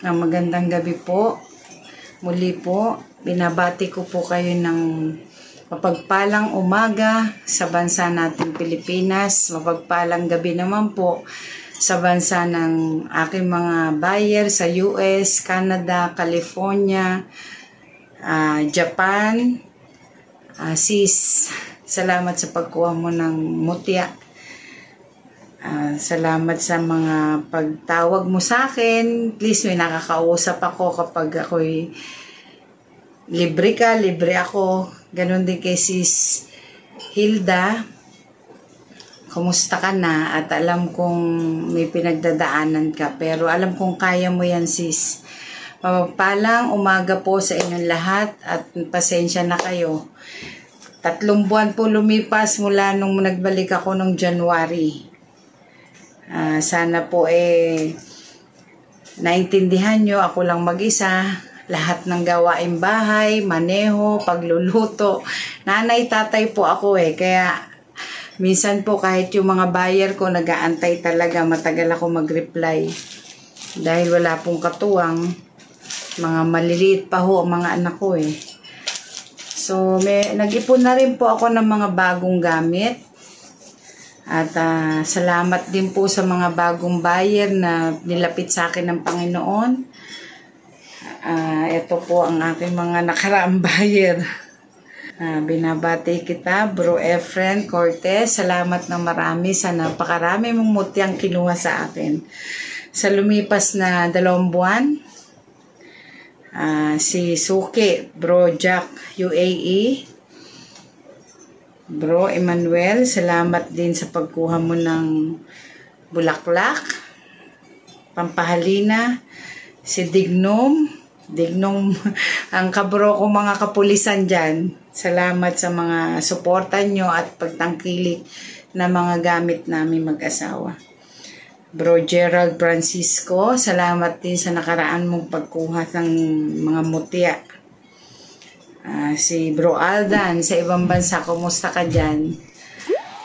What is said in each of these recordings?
Magandang gabi po. Muli po, binabati ko po kayo ng mapagpalang umaga sa bansa nating Pilipinas. Mapagpalang gabi naman po sa bansa ng aking mga buyer sa US, Canada, California, Japan. Sis, salamat sa pagkuha mo ng mutya. Salamat sa mga pagtawag mo sa akin. Please, may nakakausap ako kapag ako'y libre ka, libre ako. Ganon din kay Sis Hilda. Kumusta ka na? At alam kong may pinagdadaanan ka. Pero alam kong kaya mo yan, sis. Mapagpalang umaga po sa inyong lahat at pasensya na kayo. 3 buwan po lumipas mula nung nagbalik ako nung January. Sana po naintindihan nyo, ako lang mag-isa. Lahat ng gawaing bahay, maneho, pagluluto. Nanay, tatay po ako kaya minsan po kahit yung mga buyer ko nag-aantay talaga, matagal ako mag-reply. Dahil wala pong katuwang, mga maliliit pa ho ang mga anak ko So, nag-ipon na rin po ako ng mga bagong gamit. At salamat din po sa mga bagong buyer na nilapit sa akin ng Panginoon. Ito po ang aking mga nakaraang buyer. Binabati kita, Bro Efren Cortez. Salamat ng marami sa napakarami mong mutyang kinuha sa akin. Sa lumipas na 2 buwan, si Suki, Bro Jack, UAE. Bro Emmanuel, salamat din sa pagkuha mo ng bulaklak, pampahalina. Si Dignom, ang kabro ko mga kapulisan dyan. Salamat sa mga suporta nyo at pagtangkilik na mga gamit namin mag-asawa. Bro Gerald Francisco, salamat din sa nakaraan mong pagkuha ng mga mutya. Si Bro Aldan, sa ibang bansa, kumusta ka dyan?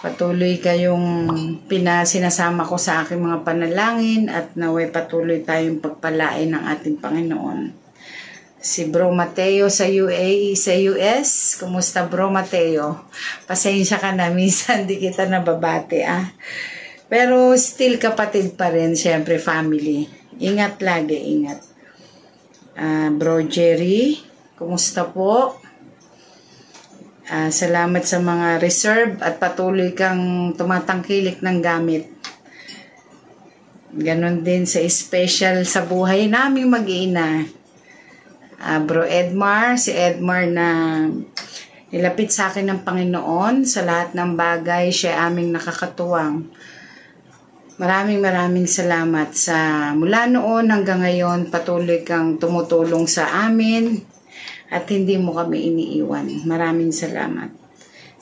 Patuloy kayong sinasama ko sa aking mga panalangin at naway patuloy tayong pagpalain ng ating Panginoon. Si Bro Mateo sa UAE, sa US, kumusta Bro Mateo? Pasensya ka na, minsan di kita nababati Pero still kapatid pa rin, syempre family. Ingat lagi, ingat. Bro Jerry, kumusta po? Salamat sa mga reserve at patuloy kang tumatangkilik ng gamit. Ganon din sa special sa buhay naming mag-iina. Bro Edmar, si Edmar na nilapit sa akin ng Panginoon sa lahat ng bagay, siya aming nakakatuwang. Maraming salamat sa mula noon hanggang ngayon, patuloy kang tumutulong sa amin. At hindi mo kami iniiwan. Maraming salamat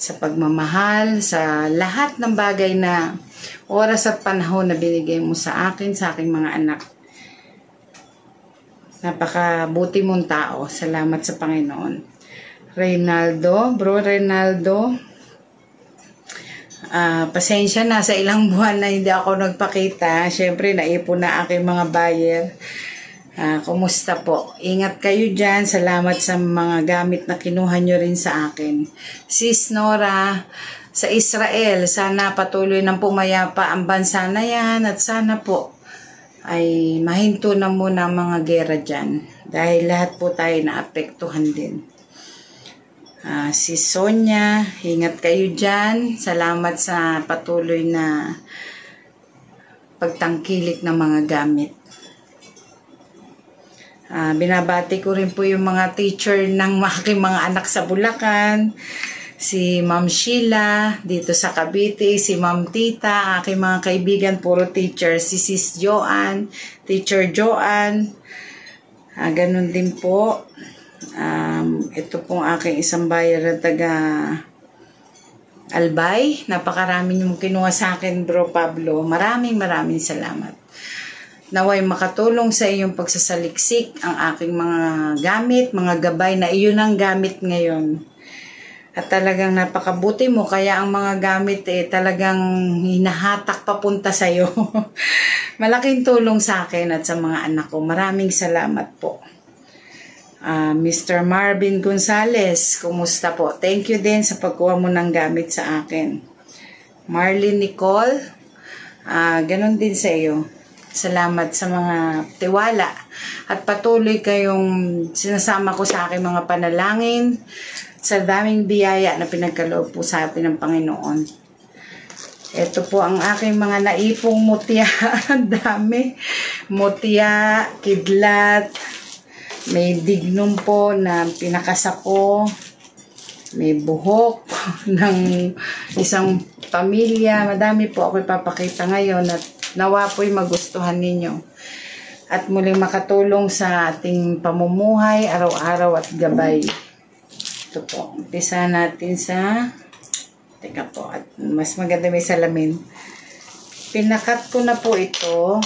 sa pagmamahal, sa lahat ng bagay na oras at panahon na binigay mo sa akin, sa aking mga anak. Napakabuti mong tao. Salamat sa Panginoon. Reynaldo, Bro Reynaldo, pasensya na sa ilang buwan na hindi ako nagpakita. Siyempre, naipon na aking mga buyer. Kumusta po? Ingat kayo dyan. Salamat sa mga gamit na kinuha nyo rin sa akin. Sis Nora, sa Israel, sana patuloy ng pumayapa ang bansa na yan at sana po ay mahinto na muna ang mga gera dyan. Dahil lahat po tayo naapektuhan din. Si Sonia, ingat kayo dyan. Salamat sa patuloy na pagtangkilik ng mga gamit. Binabati ko rin po yung mga teacher ng aking mga anak sa Bulacan. Si Ma'am Sheila dito sa Cavite, si Ma'am Tita, aking mga kaibigan, puro teacher. Si Sis Joanne, Teacher Joanne. Ganun din po. Ito pong aking isang buyer na taga Albay. Napakarami niyong kinuha sa akin, Bro Pablo. Maraming salamat. Naway makatulong sa iyong pagsasaliksik ang aking mga gamit, mga gabay na iyon ang gamit ngayon. At talagang napakabuti mo, kaya ang mga gamit talagang hinahatak papunta sa'yo. Malaking tulong sa akin at sa mga anak ko. Maraming salamat po. Mr. Marvin Gonzales, kumusta po? Thank you din sa pagkuha mo ng gamit sa akin. Marlene Nicole, ganon din sa iyo. Salamat sa mga tiwala at patuloy kayong sinasama ko sa aking mga panalangin sa daming biyaya na pinagkaloob po sa atin ng Panginoon. Ito po ang aking mga naipong mutya. Ang dami. Mutya, kidlat, may dignum po na pinakasako, may buhok ng isang pamilya. Madami po ako ipapakita ngayon at nawa po'y magustuhan ninyo. At muling makatulong sa ating pamumuhay, araw-araw at gabay. Ito po, umpisa natin sa... Teka po, at mas maganda may salamin. Pinakat ko na po ito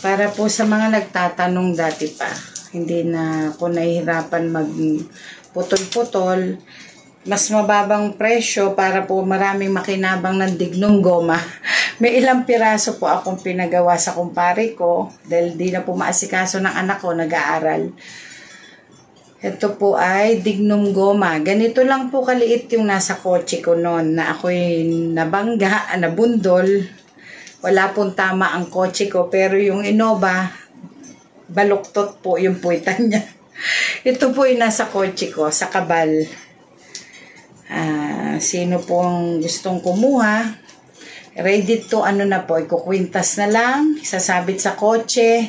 para po sa mga nagtatanong dati pa. Hindi na ako nahihirapan magputol-putol. Mas mababang presyo para po maraming makinabang ng dignum goma. May ilang piraso po akong pinagawa sa kumpare ko dahil di na po maasikaso ng anak ko, nag-aaral. Ito po ay dignum goma. Ganito lang po kaliit yung nasa kotse ko noon na ako'y nabangga, nabundol. Wala pong tama ang kotse ko, pero yung Innova, baluktot po yung puwitan niya. Ito po yung nasa kotse ko, sa Kabal. Sino pong gustong kumuha, ready to ano na po, ikukwintas na lang, sasabit sa kotse.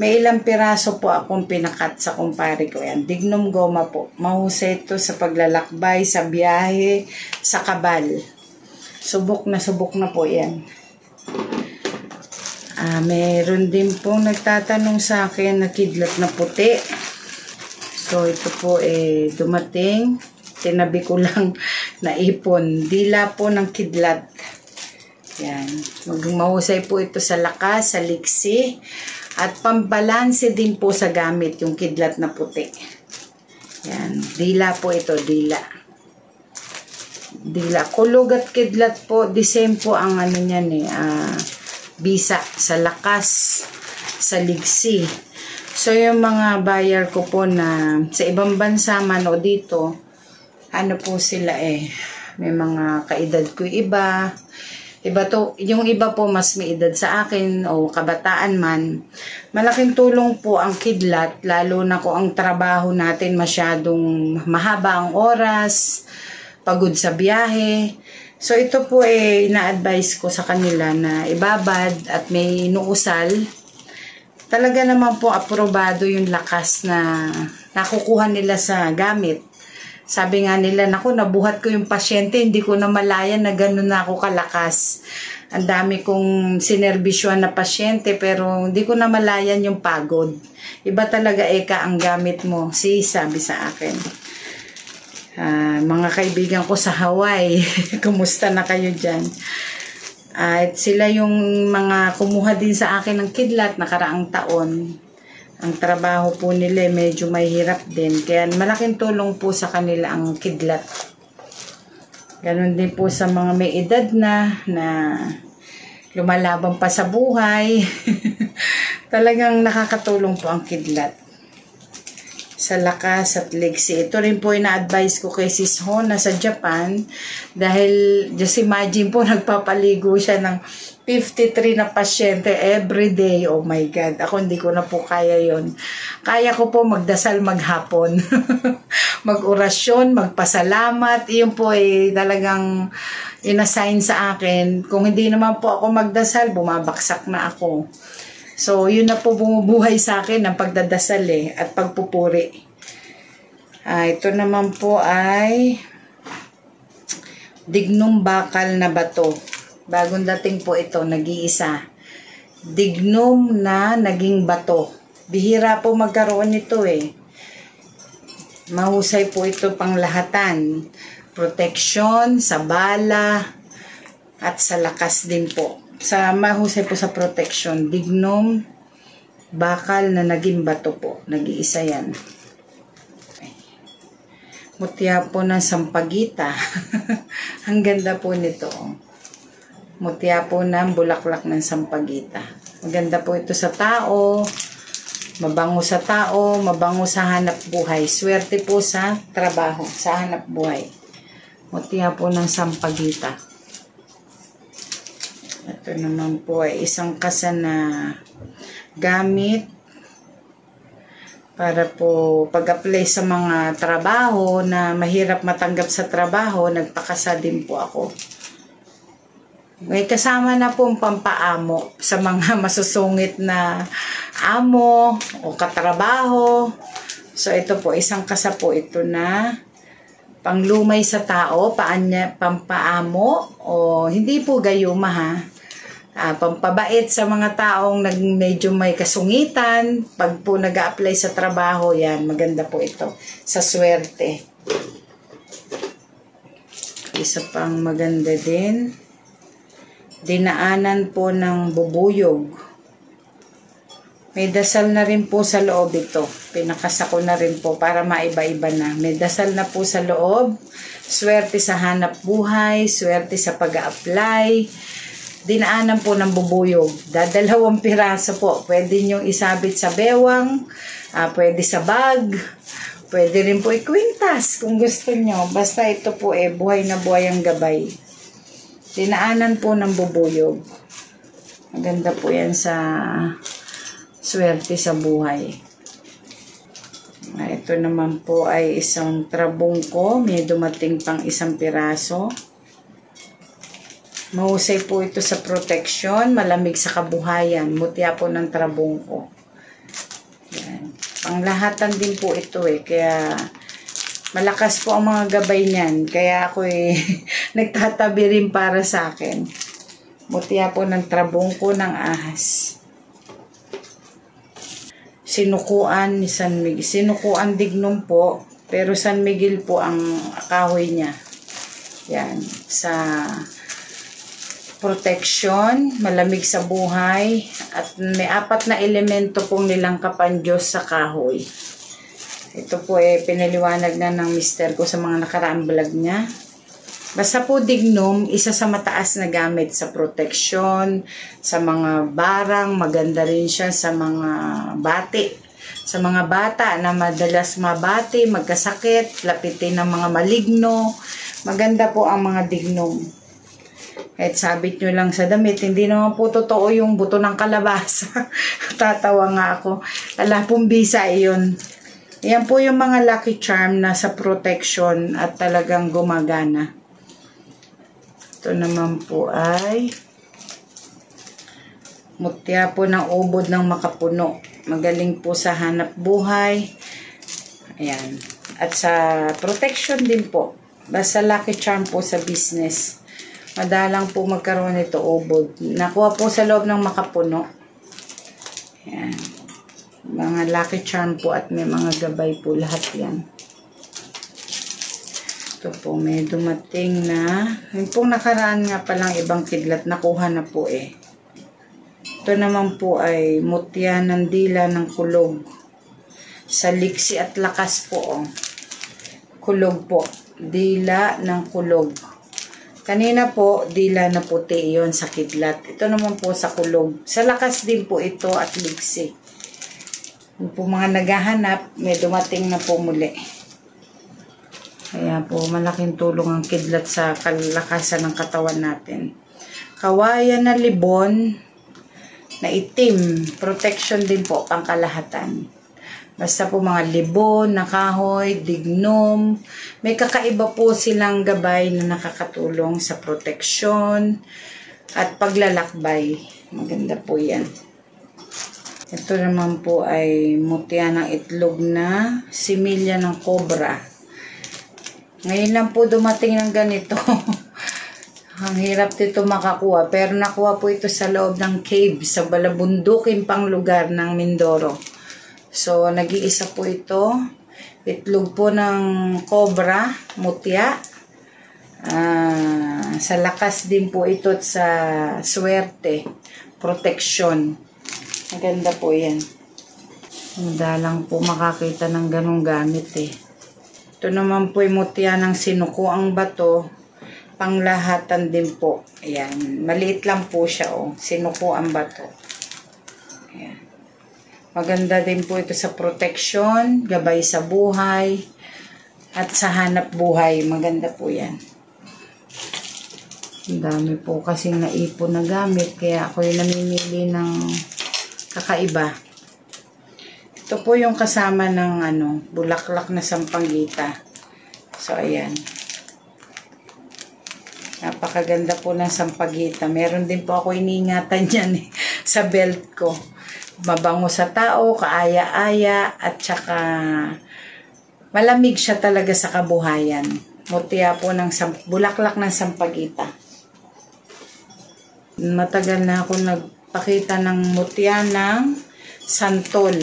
May ilang piraso po akong pinakat sa kumpare ko. Yan, dignum goma po. Mahusay ito sa paglalakbay, sa biyahe, sa Kabal. Subok na po yan. Meron din pong nagtatanong sa akin na kidlat na puti. So, ito po dumating. Tinabi ko lang na ipon. Dila po ng kidlat. Yan. Mahusay po ito sa lakas, sa liksi. At pambalanse din po sa gamit yung kidlat na puti. Yan. Dila po ito, dila. Dila. Kulog at kidlat po, the same po ang ano niyan bisa sa lakas, sa liksi. So, yung mga buyer ko po na sa ibang bansa man o dito, ano po sila may mga kaedad ko iba. Yung iba po mas may edad sa akin o kabataan man. Malaking tulong po ang kidlat, lalo na kung ang trabaho natin masyadong mahaba ang oras, pagod sa biyahe. So, ito po ina-advise ko sa kanila na ibabad at may inuusal. Talaga naman po aprobado yung lakas na nakukuha nila sa gamit. Sabi nga nila, naku, nabuhat ko yung pasyente, hindi ko na malayan na gano'n na ako kalakas. Ang dami kong sinerbisyohan na pasyente, pero hindi ko na malayan yung pagod. Iba talaga ang gamit mo. Sabi sa akin. Mga kaibigan ko sa Hawaii, kumusta na kayo dyan? At sila yung mga kumuha din sa akin ng kidlat nakaraang taon. Ang trabaho po nila medyo mahirap din. Kaya malaking tulong po sa kanila ang kidlat. Ganon din po sa mga may edad na lumalaban pa sa buhay. Talagang nakakatulong po ang kidlat. Sa lakas at liksi. Ito rin po ina-advise ko kay Sis Hona sa Japan. Dahil, just imagine po, nagpapaligo siya ng 53 na pasyente every day. Oh my God. Ako hindi ko na po kaya yon. Kaya ko po magdasal maghapon. Mag-orasyon, magpasalamat. Iyon po talagang inassign sa akin. Kung hindi naman po ako magdasal, bumabaksak na ako. So, yun na po bumubuhay sa akin ng pagdadasal at pagpupuri. Ito naman po ay dignum bakal na bato. Bagong dating po ito, nag-iisa. Dignum na naging bato. Bihira po magkaroon nito Mahusay po ito pang lahatan. Protection, sa bala, at sa lakas din po. Mahusay po sa protection. Dignum, bakal na naging bato po. Nag-iisa yan. Mutya po ng sampagita. Ang ganda po nito. Mutya po ng bulaklak ng sampagita. Maganda po ito sa tao. Mabango sa tao, mabango sa hanap buhay. Swerte po sa trabaho, sa hanap buhay. Mutya po ng sampagita. Ito naman po ay isang kasa na gamit para po pag-apply sa mga trabaho na mahirap matanggap sa trabaho, nagpakasa din po ako. May kasama na po ang pampaamo sa mga masusungit na amo o katrabaho. So ito po, isang kasa po ito na panglumay sa tao, pampaamo o hindi po gayuma ha. Pampabait sa mga taong medyo may kasungitan. Pag po nag-a-apply sa trabaho, yan, maganda po ito. Sa swerte. Isa pang maganda din. Dinaanan po ng bubuyog. May dasal na rin po sa loob ito. Pinakasako na rin po para maiba-iba na. May dasal na po sa loob. Swerte sa hanap buhay. Swerte sa pag-a-apply. Dinaanan po ng bubuyog. Dadalawang piraso po. Pwede nyo isabit sa bewang. Pwede sa bag. Pwede rin po ikwintas kung gusto nyo. Basta ito po buhay na buhay ang gabay. Dinaanan po ng bubuyog. Maganda po yan sa swerte sa buhay. Ito naman po ay isang trabungko. May dumating pang isang piraso. Mahusay po ito sa protection, malamig sa kabuhayan. Mutya po ng trabungko. Yan. Panglahatan din po ito kaya malakas po ang mga gabay niyan. Kaya ako nagtatabi rin para sa akin. Mutya po ng trabungko ng ahas. Sinukuan ni San Miguel. Sinukuan dignum po, pero San Miguel po ang kahoy niya. Yan. Sa protection, malamig sa buhay, at may 4 na elemento pong nilangkapan Diyos sa kahoy. Ito po pinaliwanag na ng mister ko sa mga nakaraang vlog niya. Basta po dignum, isa sa mataas na gamit sa protection, sa mga barang, maganda rin siya sa mga bati. Sa mga bata na madalas mabati, magkasakit, lapitin ng mga maligno, maganda po ang mga dignum. Kahit sabit nyo lang sa damit, hindi naman po totoo yung buto ng kalabasa. Tatawa nga ako. Ala pong bisa iyon. Yan po yung mga lucky charm na sa protection at talagang gumagana. Ito naman po ay mutya po ng ubod ng makapuno. Magaling po sa hanap buhay. Ayan. At sa protection din po. Basta lucky charm po sa business. Madalang po magkaroon nito ubod. Nakuha po sa loob ng makapuno. Ayan. Mga lucky charm po at may mga gabay po lahat yan. Ito po may dumating na yung pong nakaraan nga palang ibang kidlat nakuha na po Ito naman po ay mutya ng dila ng kulog. Sa liksi at lakas po kulog po. Dila ng kulog. Kanina po, dila na puti yon sa kidlat. Ito naman po sa kulog. Sa lakas din po ito at liksi. Yung po mga naghahanap, may dumating na po muli. Kaya po, malaking tulong ang kidlat sa kalakasan ng katawan natin. Kawayan na libon na itim. Protection din po, pangkalahatan. Basta po mga libon, na kahoy, dignum. May kakaiba po silang gabay na nakakatulong sa proteksyon at paglalakbay. Maganda po yan. Ito naman po ay mutya ng itlog na similya ng cobra. Ngayon lang po dumating ng ganito. Ang hirap dito makakuha. Pero nakuha po ito sa loob ng cave sa balabundukin pang lugar ng Mindoro. So, nag-iisa po ito. Itlog po ng cobra, mutya. Sa lakas din po ito at sa swerte, protection. Maganda po yan. Madalang po makakita ng ganong gamit Ito naman po yung mutya ng sinukuang bato. Panglahatan din po. Ayan. Maliit lang po siya, oh. Sinukuang bato. Ayan. Maganda din po ito sa protection, gabay sa buhay, at sa hanap buhay. Maganda po yan. Ang dami po kasing naipon na gamit, kaya ako yung namimili ng kakaiba. Ito po yung kasama ng bulaklak na sampagita. So, ayan. Napakaganda po ng sampagita. Meron din po ako iniingatan dyan sa belt ko. Mabango sa tao, kaaya-aya, at saka malamig siya talaga sa kabuhayan. Mutya po ng bulaklak ng sampagita. Matagal na ako nagpakita ng mutya ng santol.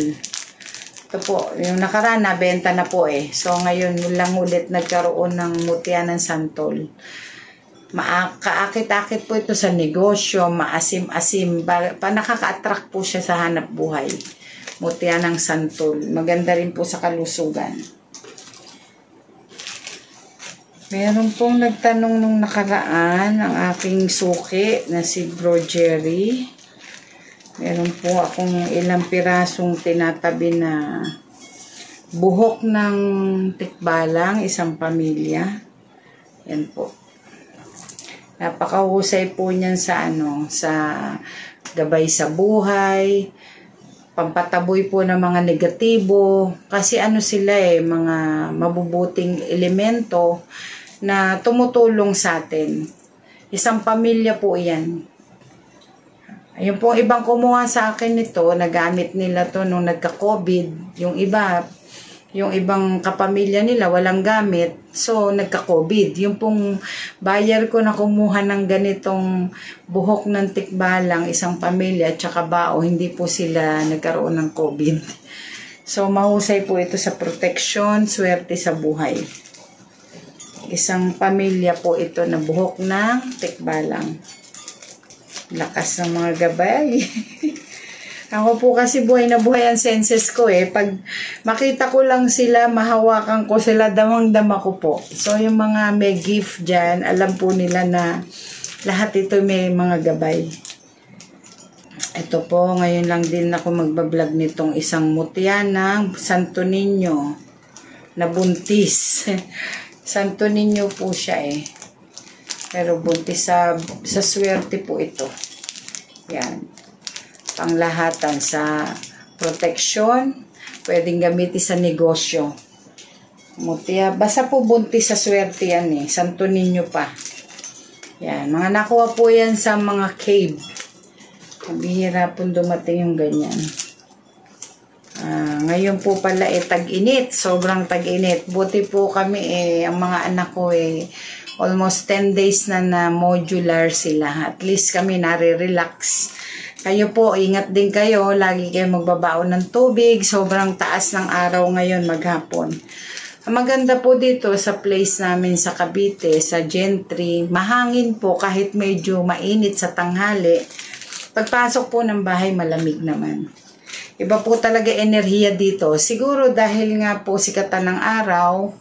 Ito po, yung nakaraan, nabenta na po eh. So, ngayon, lang ulit nagkaroon ng mutya ng santol. Kaakit-akit po ito sa negosyo, maasim-asim. Nakaka-attract po siya sa hanap buhay. Mutya ng santol. Maganda rin po sa kalusugan. Meron pong nagtanong nung nakaraan ang aking suki na si Bro Jerry. Meron po akong ilang pirasong tinatabi na buhok ng tikbalang, isang pamilya. Yan po. Napakahusay po niyan sa sa gabay sa buhay, pampataboy po ng mga negatibo. Kasi sila mga mabubuting elemento na tumutulong sa atin. Isang pamilya po yan. Yung po ibang kumuha sa akin nito, nagamit nila to nung nagka-COVID. Yung ibang kapamilya nila walang gamit, so nagka-COVID. Yung pong buyer ko na kumuha ng ganitong buhok ng tikbalang, isang pamilya at saka bao, hindi po sila nagkaroon ng COVID. So mahusay po ito sa protection, swerte sa buhay. Isang pamilya po ito na buhok ng tikbalang. Lakas ng mga gabay. Ako po kasi buhay na buhay ang senses ko eh. Pag makita ko lang sila, mahawakan ko sila, damang-dama ko po. So yung mga may gift dyan, alam po nila na lahat ito may mga gabay. Ito po, ngayon lang din ako magbablog nitong isang mutya ng Santo Niño na buntis. Santo Niño po siya eh. Pero buntis sa swerte po ito. Yan. Panglahatan sa protection. Pwedeng gamitin sa negosyo. Mutya. Basta po buntis sa swerte yan eh. Santo Niño pa. Yan. Mga nakuha po yan sa mga cave. Bihira po dumating yung ganyan. Ngayon po pala tag-init. Sobrang tag-init. Buti po kami ang mga anak ko almost 10 days na modular sila. At least kami nare-relax. Kayo po, ingat din kayo. Lagi kayo magbabaon ng tubig. Sobrang taas ng araw ngayon maghapon. Ang maganda po dito sa place namin sa Cavite, sa Gentry, mahangin po kahit medyo mainit sa tanghali. Pagpasok po ng bahay, malamig naman. Iba po talaga enerhiya dito. Siguro dahil nga po sikatan ng araw,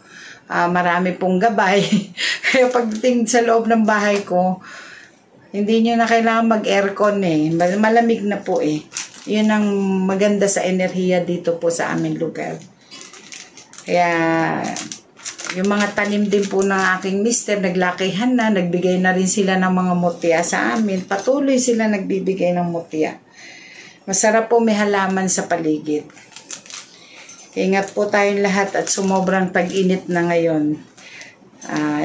marami pong gabay. Kaya pagdating sa loob ng bahay ko, hindi nyo na kailangan mag-aircon eh. Malamig na po eh. Yun ang maganda sa enerhiya dito po sa aming lugar. Kaya yung mga tanim din po ng aking mister, naglakihan na, nagbigay na rin sila ng mga mutya sa amin. Patuloy sila nagbibigay ng mutya. Masarap po may halaman sa paligid. Ingat po tayong lahat at sumobrang tag-init na ngayon.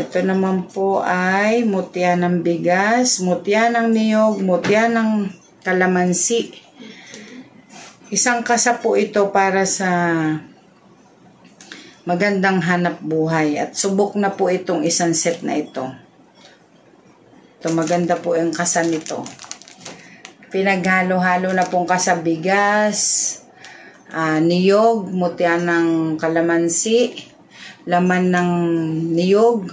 Ito naman po ay mutya ng bigas, mutya ng niyog, mutya ng kalamansi. Isang kasa po ito para sa magandang hanap buhay. At subok na po itong isang set na ito. Ito maganda po yung kasa nito. Pinaghalo-halo na pong kasa bigas, niyog, mutya ng kalamansi, laman ng niyog.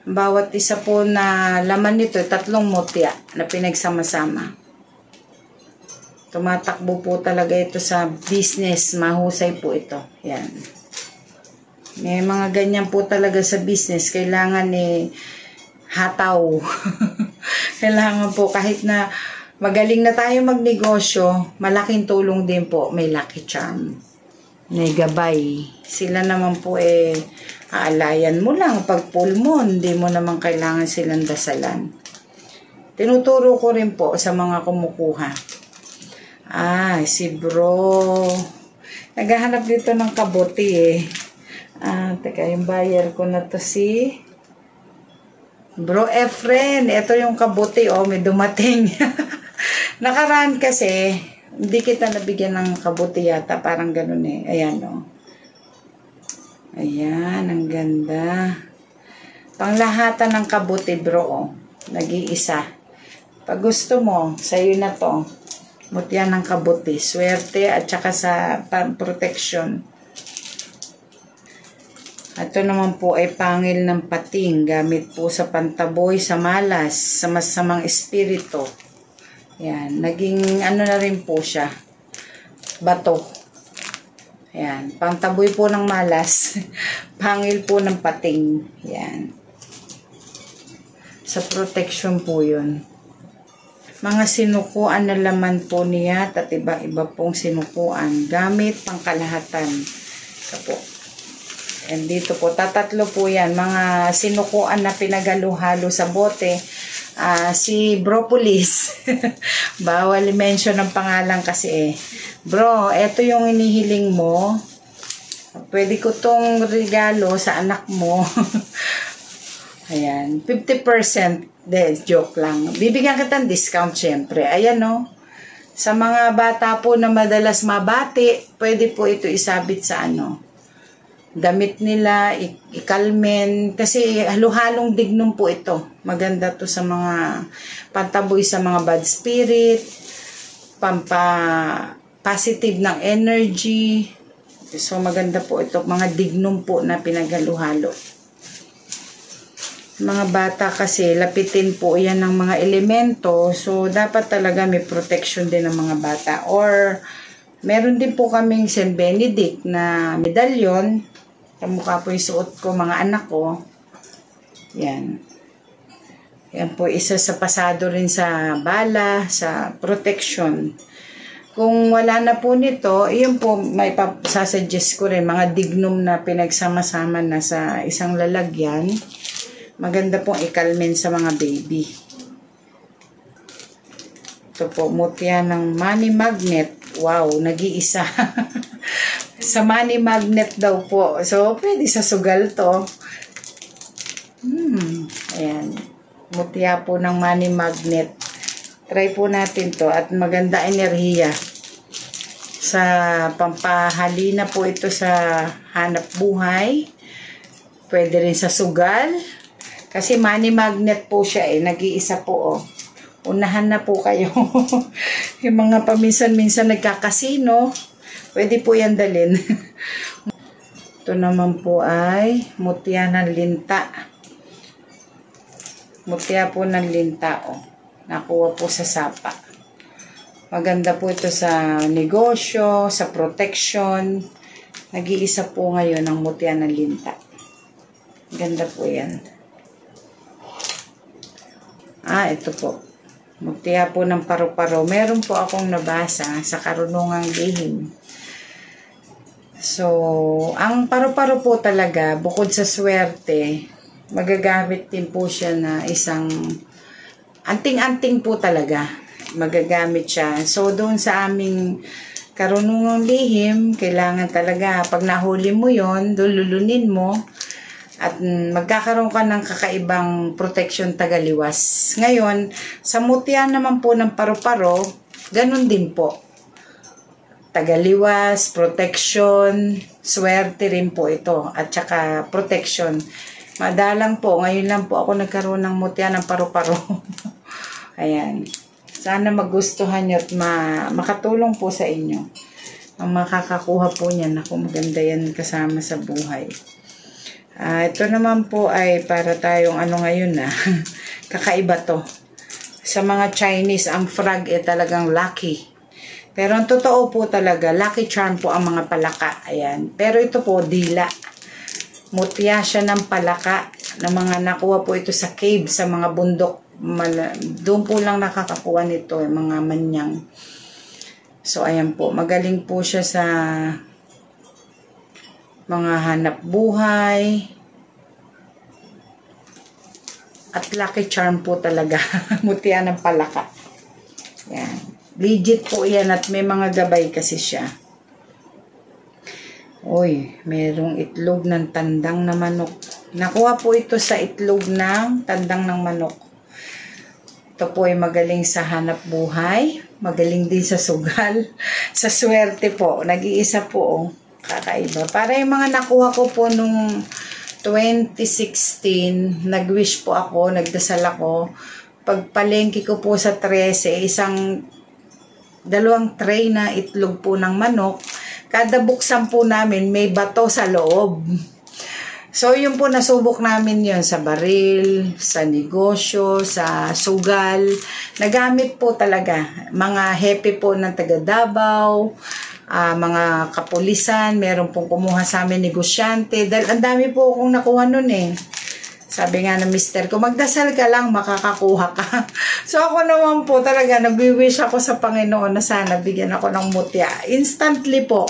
Bawat isa po na laman nito, 3 mutya na pinagsama-sama. Tumatakbo po talaga ito sa business. Mahusay po ito. Yan. May mga ganyan po talaga sa business. Kailangan hataw. Kailangan po kahit na magaling na tayo magnegosyo, malaking tulong din po. May lucky charm. May gabay. Sila naman po aalayan mo lang. Pag full moon, hindi mo naman kailangan silang dasalan. Tinuturo ko rin po sa mga kumukuha. Si bro. Naghahanap dito ng kabuti teka, yung buyer ko na to si Bro Efren. Ito yung kabuti, may dumating. Nakaraan kasi, hindi kita nabigyan ng kabuti yata. Parang ganun Ayan, Ayan, ang ganda. Panglahatan ng kabuti, bro, Nag-iisa. Pag gusto mo, sa'yo na to. Mutya ng kabuti. Swerte at saka sa protection. Ito naman po ay pangil ng pating. Gamit po sa pantaboy, sa malas, sa masamang espiritu. Yan. Naging na rin po siya. Bato. Yan. Pantaboy po ng malas. Pangil po ng pating. Yan. Sa protection po yun. Mga sinukuan na laman po niya at iba-iba pong sinukuan. Gamit pangkalahatan. Ito po. And dito po, tatatlo po yan. Mga sinukuan na pinagalo-halo sa bote. Si Bropolis. Bawal i-mention ang pangalan kasi Bro, eto yung inihiling mo. Pwede ko tong regalo sa anak mo. Ayan. 50%. Joke lang. Bibigyan kita ng discount syempre. Ayan Sa mga bata po na madalas mabati, pwede po ito isabit sa damit nila, ikalmen, kasi halo-halong dignum po ito. Maganda to sa mga pantaboy sa mga bad spirit, positive ng energy. So maganda po ito, mga dignum po na pinaghalo-halo. Mga bata kasi, lapitin po yan ng mga elemento, so dapat talaga may protection din ng mga bata. Or, meron din po kaming St. Benedict na medalyon. Kamukha po yung suot ko, mga anak ko. Yan. Yan po, isa sa pasado rin sa bala, sa protection. Kung wala na po nito, yun po, may sasuggest ko rin, mga dignum na pinagsama-sama na sa isang lalagyan. Maganda pong ikalmen sa mga baby. Ito po, mutya ng money magnet. Wow, nag-iisa. Sa money magnet daw po. So, pwede sa sugal to. Ayan. Mutya po ng money magnet. Try po natin to. At maganda enerhiya. Sa pampahalina po ito sa hanap buhay. Pwede rin sa sugal. Kasi money magnet po siya nag-iisa po Unahan na po kayo. Yung mga paminsan-minsan nagkakasino, pwede po yan dalhin. Ito naman po ay mutya ng linta. Mutya po ng linta. Nakuha po sa sapa. Maganda po ito sa negosyo, sa protection. Nag-iisa po ngayon ang mutya ng linta. Ganda po yan. Ito po. Mutya po ng paru-paro. Meron po akong nabasa sa karunungang lihim. So, ang paru-paro po talaga, bukod sa swerte, magagamit din po siya na isang anting-anting po talaga. Magagamit siya. So, doon sa aming karunungang lihim, kailangan talaga, pag nahuli mo yon, lulunin mo, at magkakaroon ka ng kakaibang protection tagaliwas. Ngayon, sa mutya naman po ng paru-paro, ganun din po. Tagaliwas, protection, swerte rin po ito. At saka protection. Madalang po, ngayon lang po ako nagkaroon ng mutya ng paru-paro. Ayan. Sana magustuhan nyo at makatulong po sa inyo. Ang makakakuha po niyan, ako maganda yan kasama sa buhay. Ito naman po ay para tayong ngayon kakaiba to. Sa mga Chinese, ang frog talagang lucky. Pero ang totoo po talaga, lucky charm po ang mga palaka. Ayan. Pero ito po, dila. Mutya siya ng palaka na mga nakuha po ito sa cave, sa mga bundok. Doon po lang nakakakuha nito, mga manyang. So, ayan po. Magaling po siya sa mga hanap buhay. At lucky charm po talaga. Mutya ng palaka. Yan. Legit po yan at may mga gabay kasi siya. Uy, merong itlog ng tandang na manok. Nakuha po ito sa itlog ng tandang ng manok. Ito po ay magaling sa hanap buhay. Magaling din sa sugal. Sa swerte po. Nag-iisa po. Kakaiba. Para yung mga nakuha ko po nung 2016, nag-wish po ako, nagdasal ako. Pagpalengke ko po sa 13, dalawang tray na itlog po ng manok. Kada buksan po namin, may bato sa loob. So, yun po, nasubok namin yun sa baril, sa negosyo, sa sugal. Nagamit po talaga. Mga hepe po ng taga Davao, mga kapulisan, meron pong kumuha sa amin negosyante. Dahil ang dami po akong nakuha nun eh. Sabi nga ng mister ko, magdasal ka lang, makakakuha ka. So ako naman po talaga, nag-wish ako sa Panginoon na sana bigyan ako ng mutya. Instantly po,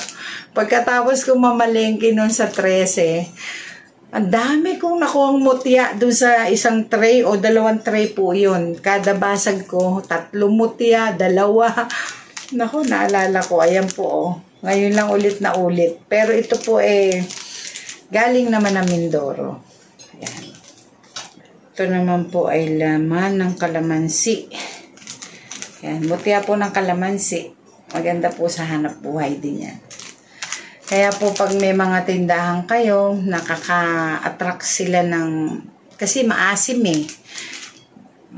pagkatapos ko mamalengke nun sa 13, ang dami kong nakuhang mutya doon sa isang tray o dalawang tray po yun. Kada basag ko, 3 mutya, 2. Naku, naalala ko, ayan po oh. Ngayon lang ulit na ulit. Pero ito po galing naman na Mindoro. Ayan. Ito naman po ay laman ng kalamansi. Yan, mutya po ng kalamansi. Maganda po sa hanap buhay din yan. Kaya po pag may mga tindahan kayo, nakaka-attract sila ng, kasi maasim eh.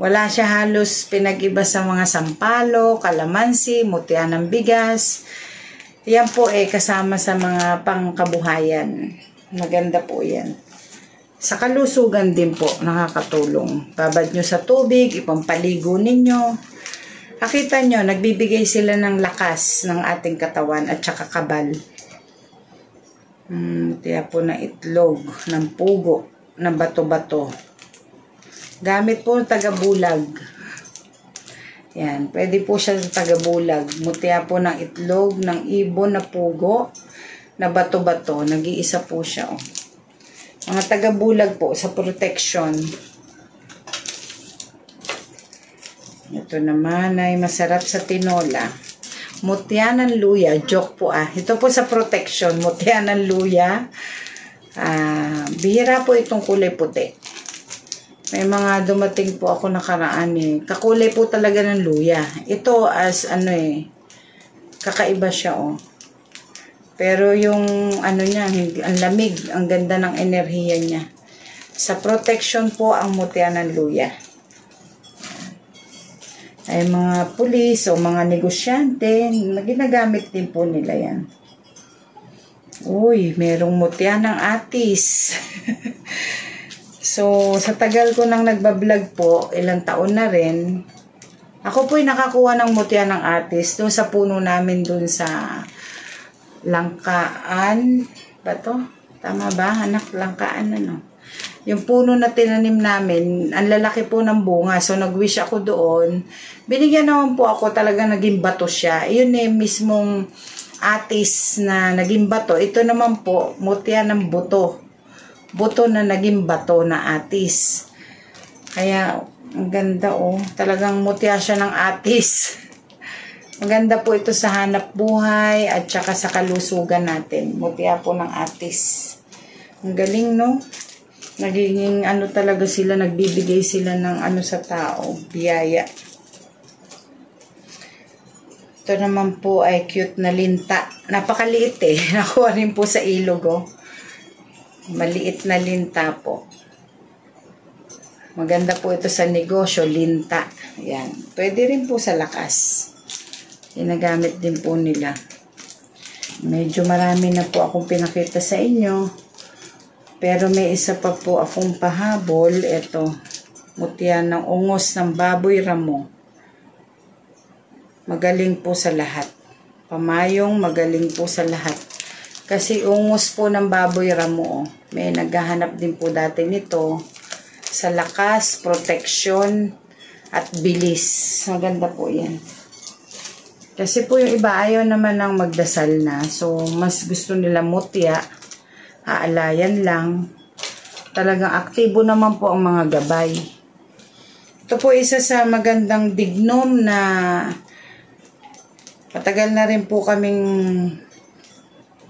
Wala siya halos pinag-iba sa mga sampalo, kalamansi, mutya ng bigas. Yan po kasama sa mga pangkabuhayan. Maganda po yan. Sa kalusugan din po, nakakatulong. Babad nyo sa tubig, ipampaligo ninyo. Nakita nyo, nagbibigay sila ng lakas ng ating katawan at saka kabal. Tiya po ng itlog, ng pugo, ng bato-bato. Gamit po tagabulag. Yan, pwede po siya sa tagabulag. Mutya po ng itlog, ng ibon na pugo, na bato-bato. Nag-iisa po siya, oh. Mga tagabulag po sa protection. Ito naman ay masarap sa tinola. Mutya ng luya. Joke po Ito po sa protection. Mutya ng luya. Bihira po itong kulay puti. May mga dumating po ako nakaraan Kakulay po talaga ng luya. Ito as kakaiba siya Pero yung niya, ang lamig, ang ganda ng enerhiya niya. Sa protection po ang mutya ng luya. Ay mga pulis o mga negosyante, ginagamit din po nila yan. Uy, merong mutya ng atis. So, sa tagal ko nang nagbablog po, ilang taon na rin, ako po'y nakakuha ng mutya ng atis doon sa puno namin doon sa Langkaan ba to? Tama ba? Anak, Langkaan Yung puno na tinanim namin, ang lalaki po ng bunga. So, nag-wish ako doon. Binigyan naman po ako, talaga naging bato siya. Yun mismong atis na naging bato. Ito naman po, mutya ng buto. Buto na naging bato na atis. Kaya, ang ganda Talagang mutya siya ng atis. Maganda po ito sa hanap buhay at saka sa kalusugan natin. Mutya po ng atis. Ang galing, no? Nagiging talaga sila, nagbibigay sila ng sa tao. Biyaya. Ito naman po ay cute na linta. Napakaliit Nakuha rin po sa ilog, Maliit na linta po. Maganda po ito sa negosyo, linta. Ayan. Pwede rin po sa lakas. Ginagamit din po nila. Medyo marami na po akong pinakita sa inyo. Pero may isa pa po akong pahabol. Ito. Mutya ng ungos ng baboy ramo. Magaling po sa lahat. Pamayong magaling po sa lahat. Kasi ungos po ng baboy ramo. May naghahanap din po dati nito sa lakas, proteksyon, at bilis. Maganda po yan. Kasi po yung iba ayaw naman ng magdasal na. So, mas gusto nila mutya. Aalayan lang. Talagang aktibo naman po ang mga gabay. Ito po isa sa magandang dignom na matagal na rin po kaming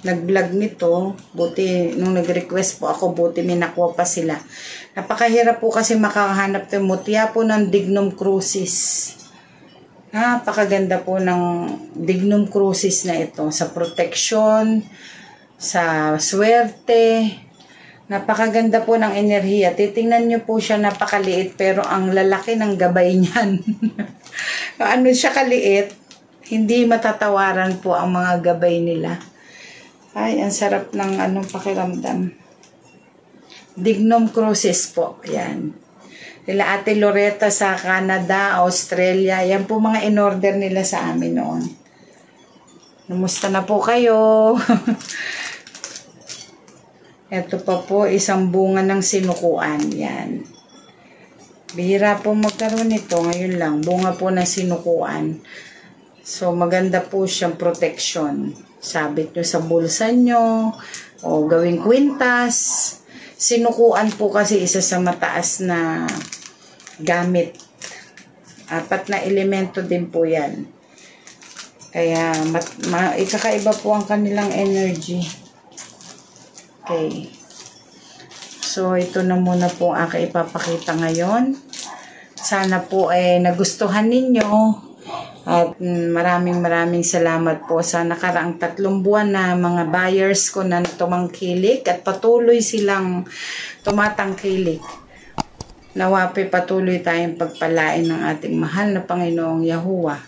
nag-vlog nito. Buti, nung nag-request po ako, buti may nakuha pa sila. Napakahirap po kasi makahanap ng mutya po ng Dignum crucis. Napakaganda po ng Dignum crucis na ito. Sa proteksyon, sa swerte. Napakaganda po ng enerhiya. Titingnan nyo po siya, napakaliit, pero ang lalaki ng gabay niyan. Ano siya kaliit, hindi matatawaran po ang mga gabay nila. Ay, ang sarap ng anong pakiramdam. Dignum crucis po. Yan. Nila Ate Loretta sa Canada, Australia. Yan po mga in-order nila sa amin noon. Numusta na po kayo? Ito pa po, isang bunga ng sinukuan. Yan. Bihira po magkaroon nito. Ngayon lang, bunga po ng sinukuan. So, maganda po siyang protection. Sabit nyo sa bulsa nyo o gawing kwintas. Sinukuan po kasi isa sa mataas na gamit. 4 na elemento din po yan. Kaya ikakaiba po ang kanilang energy. Okay. So ito na muna po ang aking ipapakita ngayon. Sana po nagustuhan ninyo. At maraming salamat po sa nakaraang 3 buwan na mga buyers ko na tumangkilik at patuloy silang tumatangkilik. Nawapi patuloy tayong pagpalain ng ating mahal na Panginoong Yahuwah.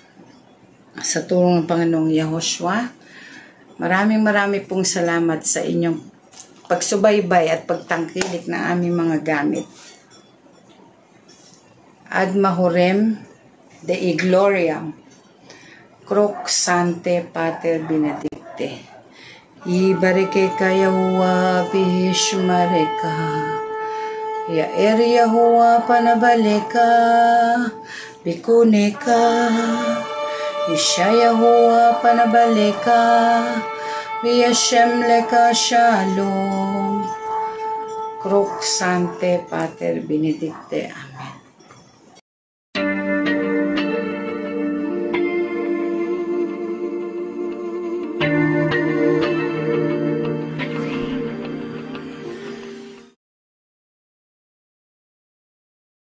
Sa tulong ng Panginoong Yahoshua, maraming pong salamat sa inyong pagsubaybay at pagtangkilik ng aming mga gamit. Ad Mahorem Dei Gloriam, Crux Sancte Pater Benedicte, Ibareke ka Yahuwah Bishmareka, Yaer Yahuwah Panabaleka, Bikuneka, Isha Yahuwah Panabaleka, Viyashem Leka Shalom, Crux Sancte Pater Benedicte.